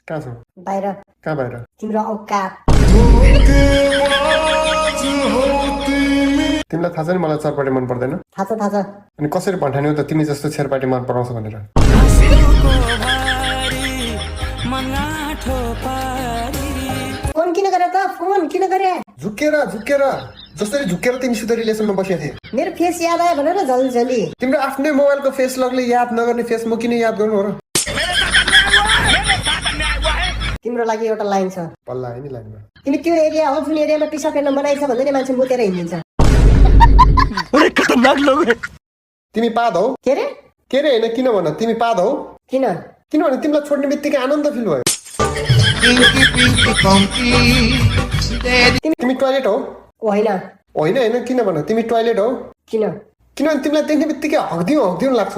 कहाँ छौ? बाहिर। कहाँ बाहिर? तिम्रो औकात। तिमीलाई थाहा छ नि मलाई चरपाटी मन पर्दैन? थाहा छ थाहा छ। अनि कसरी भन्ठान्यौ त तिमी जस्तो छेरपाटी मन पराउँछ भनेर? फोन किन गरे त? फोन किन गरे? झुकेर झुकेर जसरी झुकेर तिमी सिधै रिलेसनमा बसेको थिए। मेरो फेस याद आयो भनेर जल्दी तिम्रो आफ्नै मोबाइलको फेस लगले याद नगर्ने फेस म किन याद गर्नु हो र? तिम्रो लागि एउटा लाइन छ। पल्ला है नि लाइनमा। तिमी त्यो एरिया हो जुन एरियामा पिसा फेर्न बनाइछ भन्दै नि मान्छे मुतेर हिँडिन्छ। तिमी पाद हौ? के रे? के रे हैन किन भन तिमी पाद हौ? किन? किनभने तिमीलाई छोड्ने बित्तिकै आनन्द फिल भयो। तिमी टोयलेट हौ? होइन होइन हैन किन भन तिमी टोयलेट हौ? किन? किनभने तिमीलाई देख्ने बित्तिकै हग्दिउँ लाग्छ।